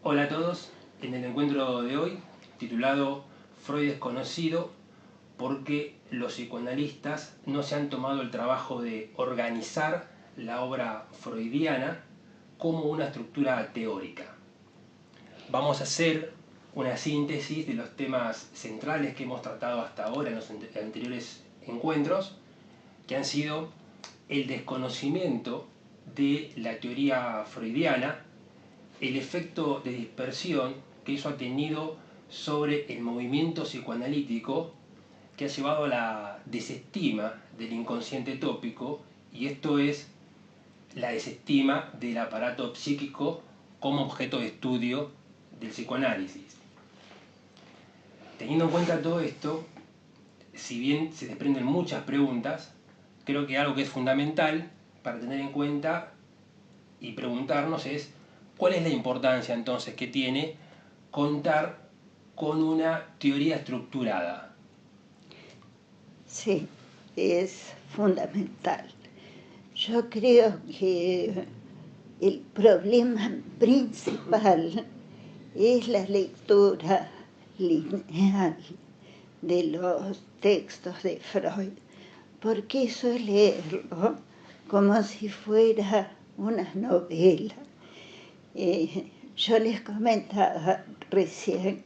Hola a todos, en el encuentro de hoy, titulado Freud desconocido, porque los psicoanalistas no se han tomado el trabajo de organizar la obra freudiana como una estructura teórica. Vamos a hacer una síntesis de los temas centrales que hemos tratado hasta ahora en los anteriores encuentros, que han sido el desconocimiento de la teoría freudiana, el efecto de dispersión que eso ha tenido sobre el movimiento psicoanalítico, que ha llevado a la desestima del inconsciente tópico, y esto es la desestima del aparato psíquico como objeto de estudio del psicoanálisis. Teniendo en cuenta todo esto, si bien se desprenden muchas preguntas, creo que algo que es fundamental para tener en cuenta y preguntarnos es ¿cuál es la importancia entonces que tiene contar con una teoría estructurada? Sí, es fundamental. Yo creo que el problema principal es la lectura lineal de los textos de Freud, porque eso es leerlo como si fuera una novela. Yo les comentaba recién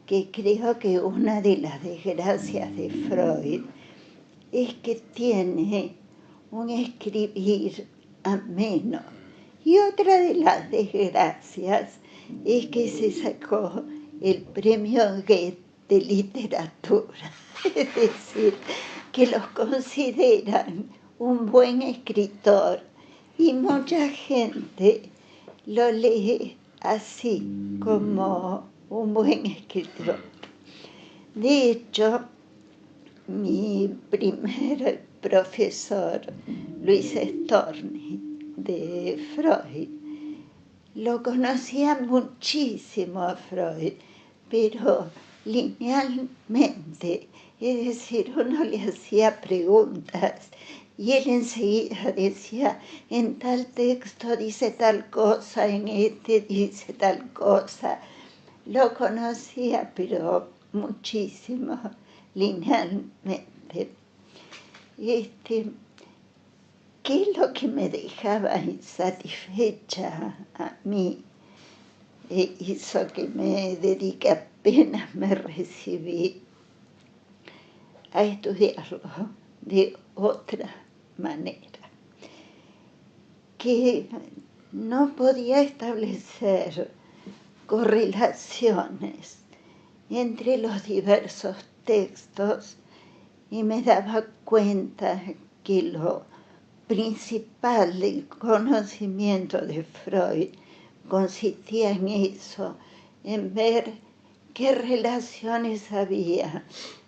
que creo que una de las desgracias de Freud es que tiene un escribir ameno. Y otra de las desgracias es que se sacó el premio Goethe de literatura. Es decir, que los consideran un buen escritor y mucha gente lo lee así como un buen escritor. De hecho, mi primer profesor, Luis Storni, de Freud, lo conocía muchísimo a Freud, pero linealmente, es decir, uno le hacía preguntas y él enseguida decía, en tal texto dice tal cosa, en este dice tal cosa. Lo conocía, pero muchísimo, linealmente. ¿Qué es lo que me dejaba insatisfecha a mí? Hizo que me dedique apenas me recibí a estudiarlo de otra manera, que no podía establecer correlaciones entre los diversos textos y me daba cuenta que lo principal del conocimiento de Freud consistía en eso, en ver qué relaciones había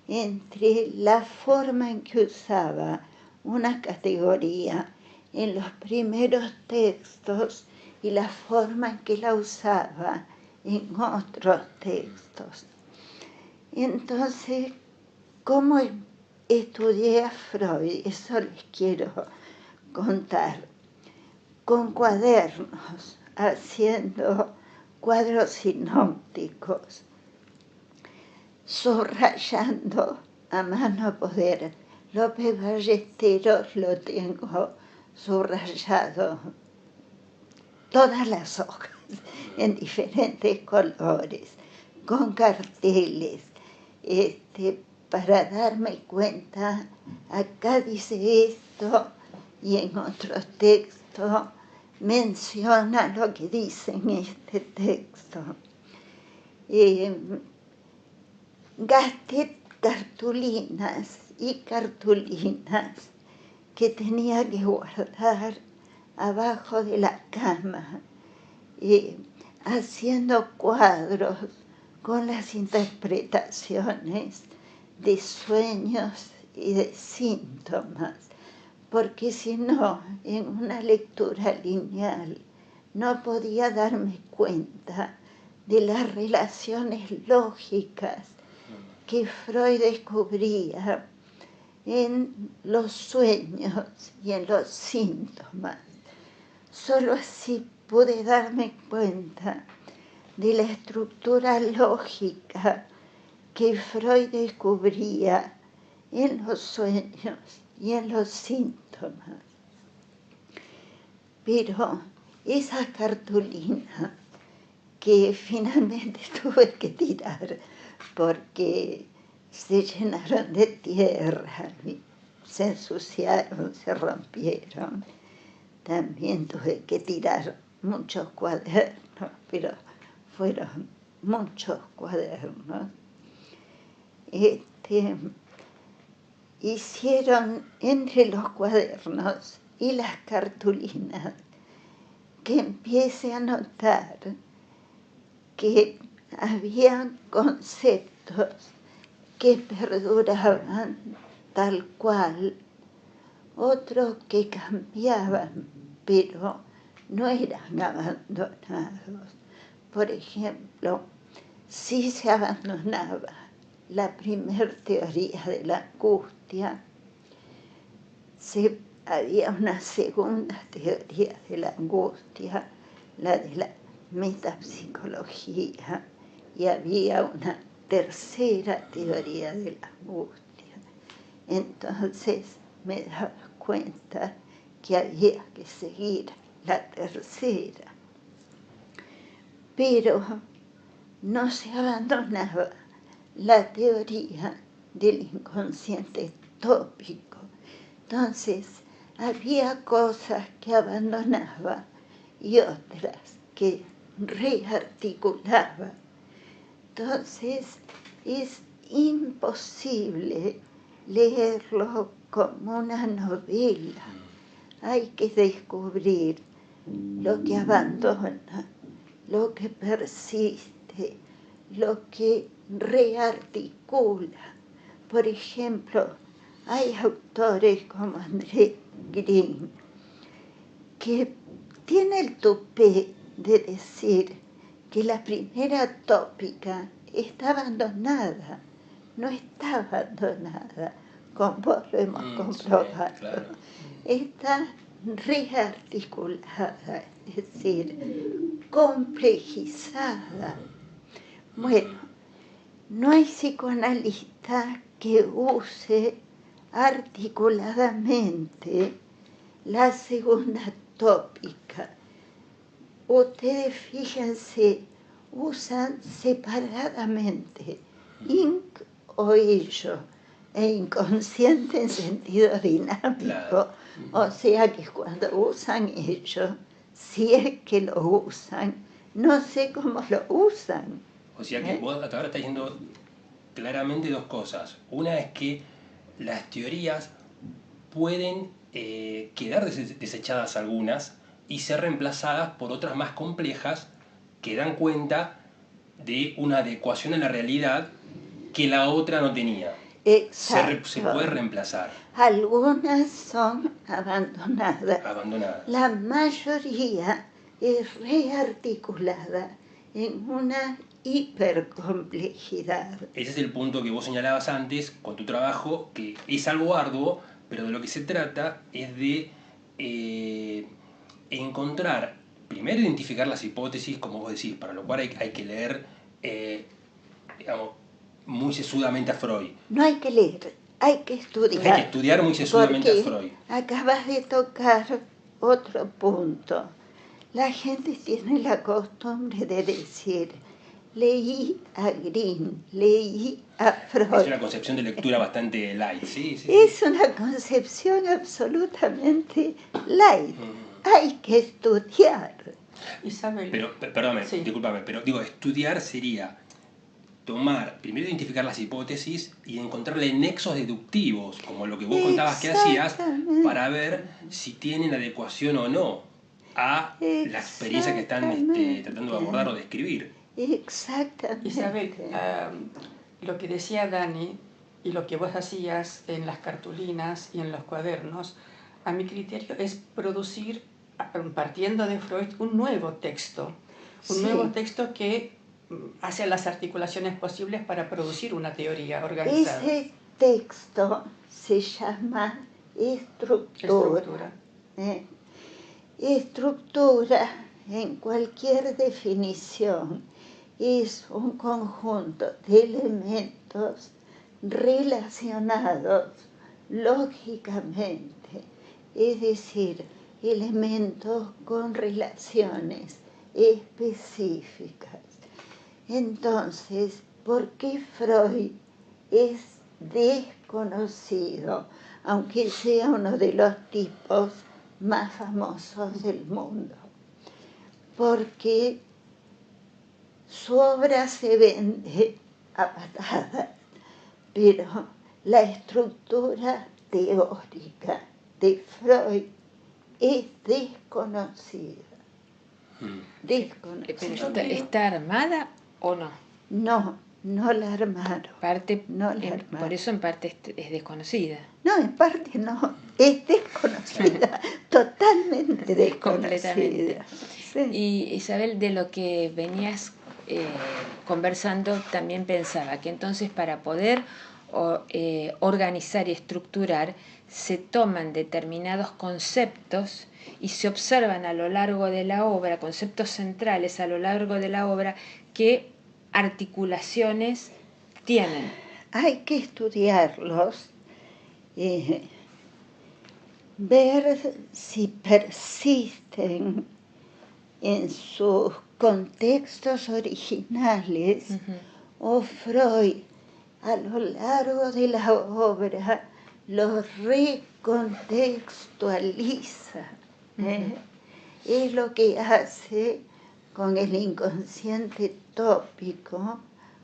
entre la forma en que usaba una categoría en los primeros textos y la forma en que la usaba en otros textos. Entonces, ¿cómo estudié a Freud? Eso les quiero contar. Con cuadernos, haciendo cuadros sinópticos, subrayando a mano poder. López Ballesteros lo tengo subrayado todas las hojas en diferentes colores, con carteles, para darme cuenta, acá dice esto y en otro texto menciona lo que dice en este texto. Gasté cartulinas y cartulinas que tenía que guardar abajo de la cama, haciendo cuadros con las interpretaciones de sueños y de síntomas, porque si no, en una lectura lineal no podía darme cuenta de las relaciones lógicas que Freud descubría en los sueños y en los síntomas. Solo así pude darme cuenta de la estructura lógica que Freud descubría en los sueños y en los síntomas. Pero esa cartulina que finalmente tuve que tirar porque se llenaron de tierra, se ensuciaron, se rompieron. También tuve que tirar muchos cuadernos, pero fueron muchos cuadernos. Hicieron entre los cuadernos y las cartulinas que empiece a notar que habían conceptos que perduraban tal cual, otros que cambiaban, pero no eran abandonados. Por ejemplo, si se abandonaba la primer teoría de la angustia, había una segunda teoría de la angustia, la de la metapsicología, y había una tercera teoría de la angustia. Entonces me daba cuenta que había que seguir la tercera. Pero no se abandonaba la teoría del inconsciente tópico. Entonces, había cosas que abandonaba y otras que rearticulaba. Entonces, es imposible leerlo como una novela. Hay que descubrir lo que abandona, lo que persiste, lo que rearticula. Por ejemplo, hay autores como André Green que tiene el tupé de decir que la primera tópica está abandonada. No está abandonada, con vos lo hemos comprobado. Sí, claro. Está rearticulada, es decir, complejizada. Bueno, no hay psicoanalista que use articuladamente la segunda tópica. Ustedes fíjense, usan separadamente inc o ello, e inconsciente en sentido dinámico. Claro. O sea que cuando usan ello, si es que lo usan, no sé cómo lo usan. O sea que vos hasta ahora estás diciendo claramente dos cosas. Una es que las teorías pueden quedar desechadas algunas y ser reemplazadas por otras más complejas que dan cuenta de una adecuación a la realidad que la otra no tenía. Exacto. Se puede reemplazar. Algunas son abandonadas. Abandonadas. La mayoría es rearticulada en una hipercomplejidad. Ese es el punto que vos señalabas antes con tu trabajo, que es algo arduo, pero de lo que se trata es de encontrar, primero identificar las hipótesis, como vos decís, para lo cual hay que leer, digamos, muy sesudamente a Freud. No hay que leer, hay que estudiar. Hay que estudiar muy sesudamente a Freud. Acabas de tocar otro punto. La gente tiene la costumbre de decir, leí a Green, leí a Freud. Es una concepción de lectura bastante light, ¿sí? Es una concepción absolutamente light. Hay que estudiar. Isabel. Pero, perdóname, sí. Discúlpame, pero digo, estudiar sería tomar, primero identificar las hipótesis y encontrarle nexos deductivos, como lo que vos contabas que hacías, para ver si tienen adecuación o no a la experiencia que están tratando de abordar o describir. Exactamente. Isabel, lo que decía Dani y lo que vos hacías en las cartulinas y en los cuadernos, a mi criterio es producir, partiendo de Freud, un nuevo texto. Un nuevo texto que hace las articulaciones posibles para producir una teoría organizada. Ese texto se llama estructura. Estructura, en cualquier definición, es un conjunto de elementos relacionados lógicamente, es decir, elementos con relaciones específicas. Entonces, ¿por qué Freud es desconocido, aunque sea uno de los tipos más famosos del mundo? Porque su obra se vende a patadas, pero la estructura teórica de Freud es desconocida. ¿Pero está armada o no? No, no la armaron. Por eso en parte es desconocida. No, en parte no, es desconocida, totalmente desconocida. Completamente. Sí. Y Isabel, de lo que venías conversando, también pensaba que entonces para poder organizar y estructurar se toman determinados conceptos y se observan a lo largo de la obra, conceptos centrales a lo largo de la obra, qué articulaciones tienen. Hay que estudiarlos, ver si persisten en sus contextos originales, o Freud a lo largo de la obra los recontextualiza. Es lo que hace con el inconsciente tópico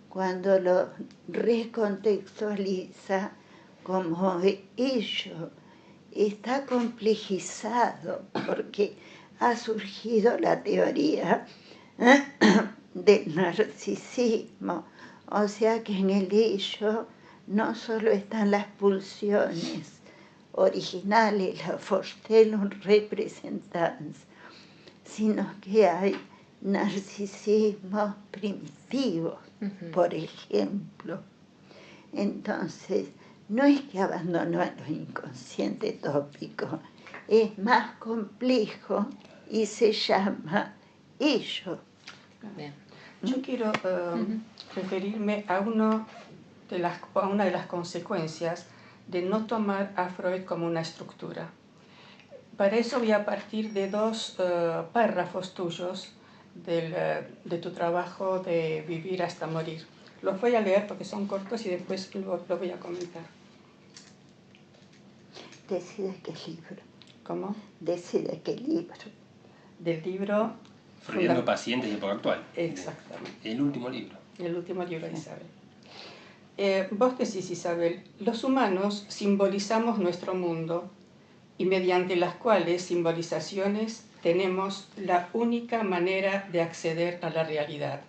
cuando lo recontextualiza como ello. Está complejizado porque ha surgido la teoría del narcisismo, o sea que en el ello no solo están las pulsiones originales, la Vorstellung representans, sino que hay narcisismos primitivos, por ejemplo. Entonces, no es que abandonó a lo inconsciente tópico, es más complejo y se llama ello. Bien. Yo quiero referirme a una de las consecuencias de no tomar a Freud como una estructura. Para eso voy a partir de dos párrafos tuyos de tu trabajo de Vivir hasta morir. Los voy a leer porque son cortos y después los voy a comentar. Decide qué libro. ¿Cómo? Decide qué libro. Del libro Freudiano Pacientes y Época Actual. Exactamente. El último libro. El último libro de Isabel. Vos decís, Isabel, los humanos simbolizamos nuestro mundo y mediante las cuales simbolizaciones tenemos la única manera de acceder a la realidad.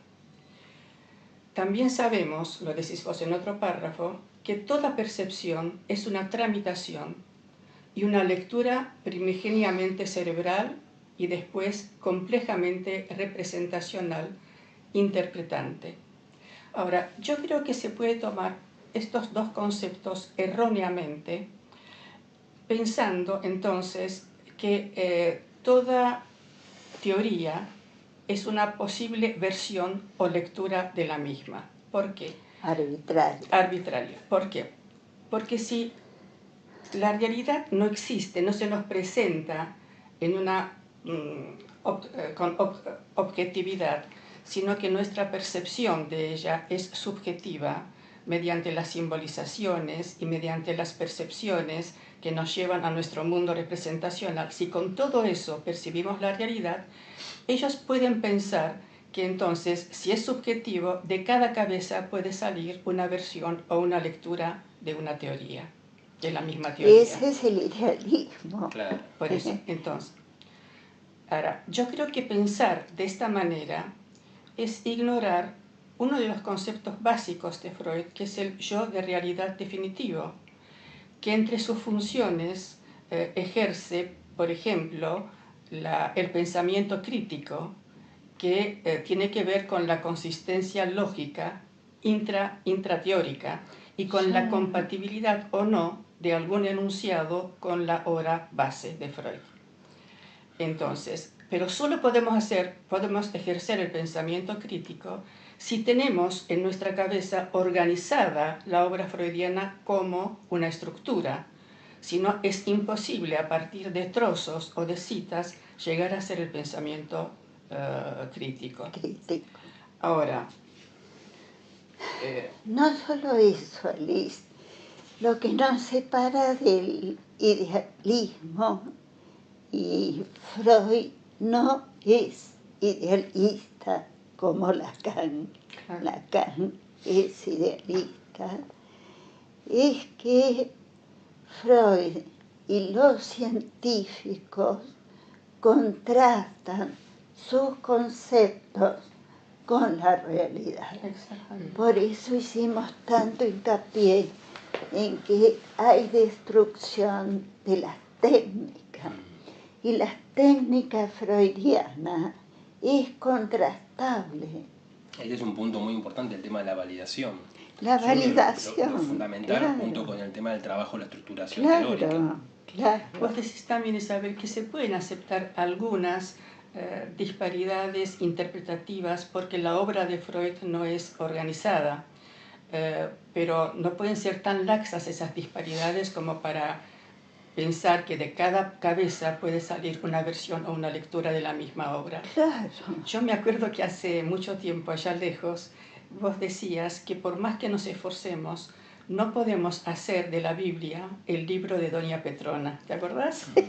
También sabemos, lo decís vos en otro párrafo, que toda percepción es una tramitación y una lectura primigeniamente cerebral y después complejamente representacional, interpretante. Ahora, yo creo que se puede tomar estos dos conceptos erróneamente, pensando entonces que toda teoría es una posible versión o lectura de la misma. ¿Por qué? Arbitraria. ¿Por qué? Porque si la realidad no existe, no se nos presenta en una con objetividad, sino que nuestra percepción de ella es subjetiva mediante las simbolizaciones y mediante las percepciones que nos llevan a nuestro mundo representacional. Si con todo eso percibimos la realidad, ellos pueden pensar que entonces, si es subjetivo, de cada cabeza puede salir una versión o una lectura de una teoría, de la misma teoría. Ese es el idealismo. Claro. Por eso, entonces. Ahora, yo creo que pensar de esta manera es ignorar uno de los conceptos básicos de Freud, que es el yo de realidad definitivo, que entre sus funciones ejerce, por ejemplo, el pensamiento crítico, que tiene que ver con la consistencia lógica intrateórica y con la compatibilidad o no de algún enunciado con la obra base de Freud. Entonces, Pero solo podemos ejercer el pensamiento crítico si tenemos en nuestra cabeza organizada la obra freudiana como una estructura. Si no, es imposible a partir de trozos o de citas llegar a hacer el pensamiento crítico. Ahora, no solo eso, Alice, lo que nos separa del idealismo, y Freud no es idealista como Lacan. Claro. Lacan es idealista, es que Freud y los científicos contrastan sus conceptos con la realidad. Exactamente. Por eso hicimos tanto hincapié en que hay destrucción de las técnicas. Y las técnicas freudianas es contrastable. Este es un punto muy importante, el tema de la validación. La validación. Lo fundamental, claro, junto con el tema del trabajo, la estructuración claro, teórica. claro. Vos decís también, Isabel, que se pueden aceptar algunas disparidades interpretativas porque la obra de Freud no es organizada, pero no pueden ser tan laxas esas disparidades como para pensar que de cada cabeza puede salir una versión o una lectura de la misma obra. Claro. Yo me acuerdo que hace mucho tiempo, allá lejos, vos decías que por más que nos esforcemos, no podemos hacer de la Biblia el libro de Doña Petrona. ¿Te acordás? Lo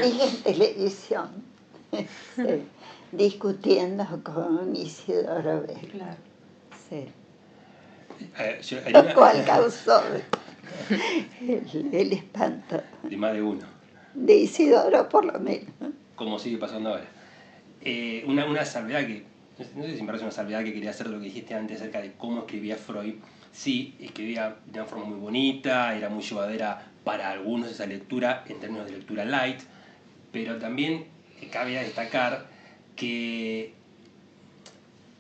dije en televisión, sí, discutiendo con Isidoro Bell. Claro. Sí. Hay Lo una- cual causó el espanto de más de uno, de Isidoro, por lo menos. como sigue pasando ahora. Una salvedad que, no sé si me parece una salvedad que quería hacer de lo que dijiste antes acerca de cómo escribía Freud. Sí, escribía de una forma muy bonita, era muy llevadera para algunos esa lectura en términos de lectura light, pero también cabe destacar que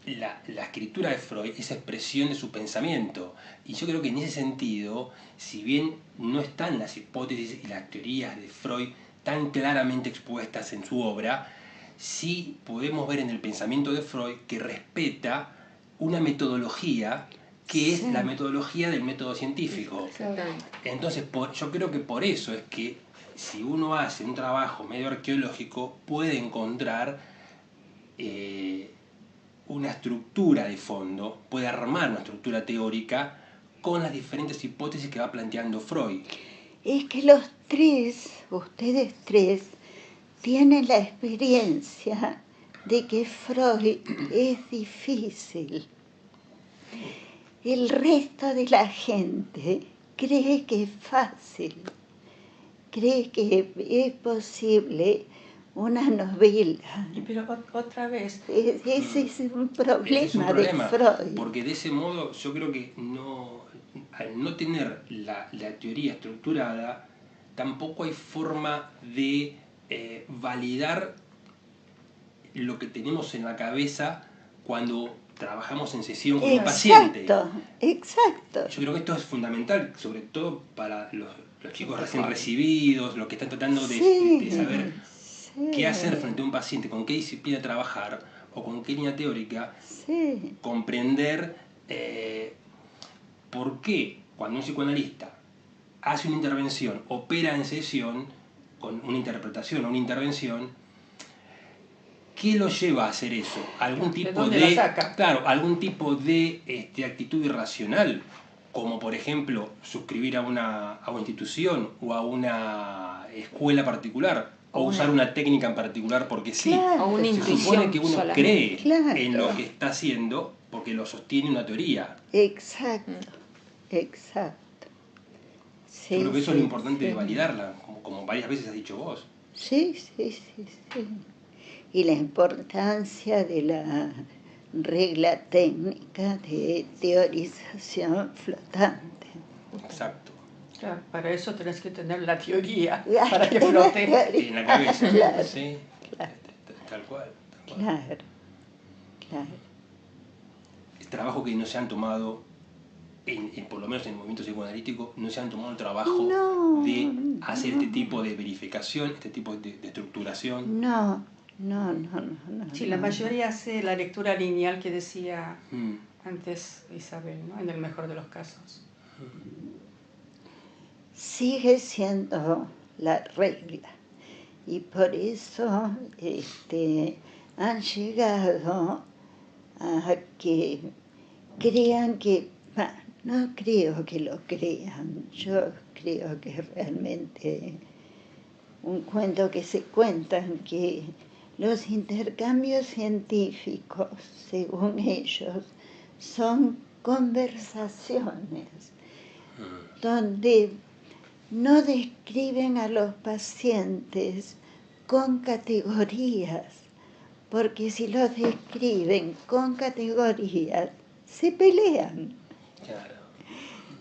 la escritura de Freud es expresión de su pensamiento, y yo creo que en ese sentido, si bien no están las hipótesis y las teorías de Freud tan claramente expuestas en su obra, sí podemos ver en el pensamiento de Freud que respeta una metodología que es la metodología del método científico. Exactamente. Entonces, yo creo que por eso es que si uno hace un trabajo medio arqueológico, puede encontrar una estructura de fondo, puede armar una estructura teórica con las diferentes hipótesis que va planteando Freud. Es que los tres, ustedes tres, tienen la experiencia de que Freud es difícil. El resto de la gente cree que es fácil, cree que es posible una novela. Pero otra vez, Ese es un problema, Ese es un problema, de Freud. porque de ese modo yo creo que al no tener la teoría estructurada, tampoco hay forma de validar lo que tenemos en la cabeza cuando trabajamos en sesión con un paciente. Exacto. Yo creo que esto es fundamental, sobre todo para los chicos recién recibidos, los que están tratando de saber qué hacer frente a un paciente, con qué disciplina trabajar o con qué línea teórica, comprender por qué cuando un psicoanalista hace una intervención, opera en sesión con una interpretación o una intervención, ¿qué lo lleva a hacer eso? ¿Algún tipo ¿De saca? Claro, algún tipo de actitud irracional, como por ejemplo suscribir a una institución o a una escuela particular, o usar una técnica en particular porque sí. Claro. O una Se intuición supone que uno solamente. cree en lo que está haciendo porque lo sostiene una teoría. Exacto, exacto. Sí, Yo creo que eso es lo importante de sí. validarla, como varias veces has dicho vos. Sí. Y la importancia de la regla técnica de teorización flotante. Exacto. claro, para eso tenés que tener la teoría, para que flote. En la cabeza. Claro, ¿sí? claro. Tal cual. Claro. El trabajo que no se han tomado, por lo menos en el movimiento psicoanalítico, no se han tomado el trabajo de hacer este tipo de verificación, este tipo de estructuración. No, No, no, no, no. Sí, la no. mayoría hace la lectura lineal que decía Mm. antes Isabel, ¿no? En el mejor de los casos. Sigue siendo la regla. Y por eso han llegado a que crean que, no creo que lo crean, yo creo que realmente un cuento que se cuentan que los intercambios científicos, según ellos, son conversaciones donde no describen a los pacientes con categorías, porque si los describen con categorías, se pelean. Claro.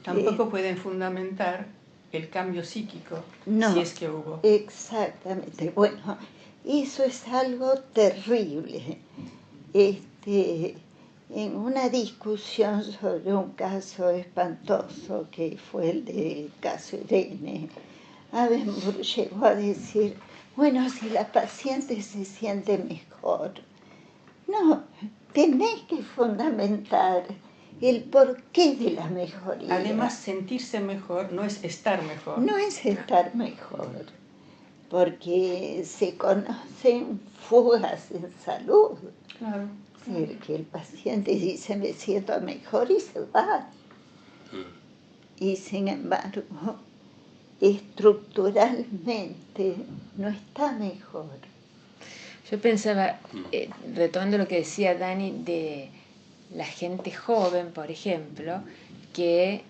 Tampoco pueden fundamentar el cambio psíquico, No, si es que hubo. exactamente. Bueno, eso es algo terrible. En una discusión sobre un caso espantoso que fue el del caso Irene, Abenburg llegó a decir, bueno, si la paciente se siente mejor. No, tenés que fundamentar el porqué de la mejoría. Además, sentirse mejor no es estar mejor. No es estar mejor, porque se conocen fugas en salud. Claro. Es decir, que el paciente dice me siento mejor y se va. Y sin embargo, estructuralmente no está mejor. Yo pensaba, retomando lo que decía Dani, de la gente joven, por ejemplo, que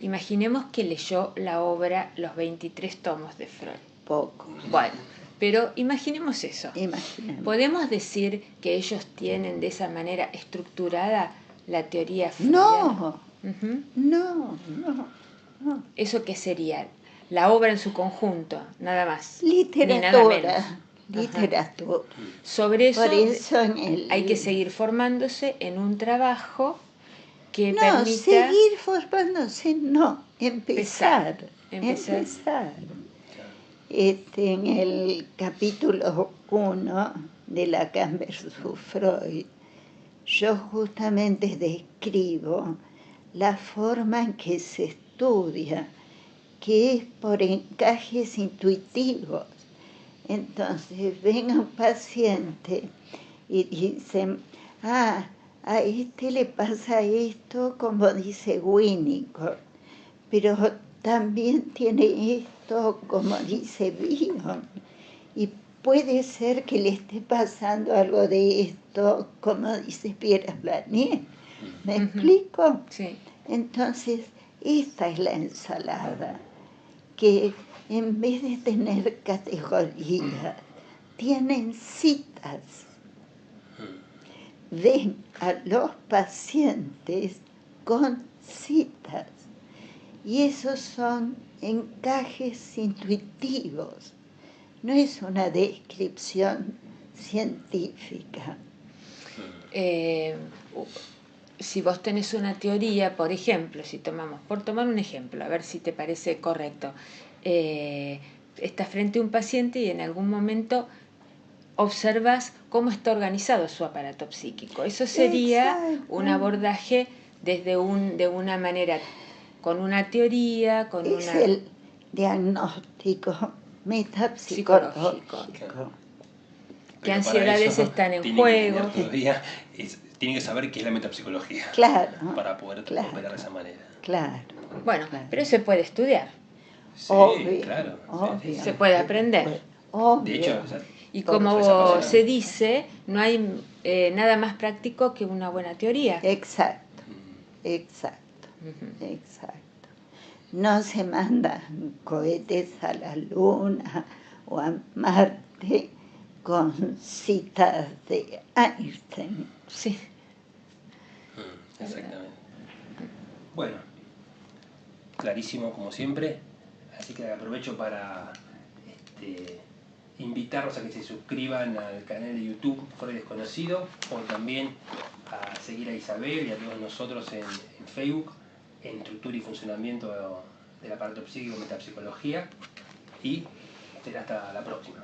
imaginemos que leyó la obra Los 23 tomos de Freud. Poco. Bueno, pero imaginemos eso. Imaginemos. ¿Podemos decir que ellos tienen de esa manera estructurada la teoría freudiana? No, Ujú. no, no, no. ¿Eso qué sería? La obra en su conjunto, nada más. Ni nada menos. Literatura. Sobre eso, Por eso hay que seguir formándose en un trabajo que no, permita seguir formándose, no, empezar. Empezar. En el capítulo 1 de Lacan versus Freud, yo justamente describo la forma en que se estudia, que es por encajes intuitivos. Entonces ven a un paciente y dicen, a este le pasa esto, como dice Winnicott, pero también tiene esto, como dice Bion, y puede ser que le esté pasando algo de esto, como dice Pierre Blanier. ¿Me explico? Sí. Entonces, esta es la ensalada, que en vez de tener categorías, tienen citas. Ven a los pacientes con citas. Y esos son encajes intuitivos. No es una descripción científica. Si vos tenés una teoría, por ejemplo, por tomar un ejemplo, a ver si te parece correcto, estás frente a un paciente y en algún momento observas cómo está organizado su aparato psíquico. Eso sería un abordaje de una manera, con una teoría, es el diagnóstico metapsicológico. ¿Qué ansiedades están en juego? Tienen que saber qué es la metapsicología. Claro. Para poder operar de esa manera. Claro. Bueno, pero se puede estudiar. Sí, Obvio, claro. obvio. Se puede aprender. Obvio. De hecho, y como se dice, no hay nada más práctico que una buena teoría. Exacto. No se mandan cohetes a la Luna o a Marte con citas de Einstein. Sí. Exactamente. Bueno, clarísimo como siempre, así que aprovecho para invitarlos a que se suscriban al canal de YouTube Freud Desconocido, o también a seguir a Isabel y a todos nosotros en Facebook, en Estructura y Funcionamiento del Aparato Psíquico, Metapsicología, y será hasta la próxima.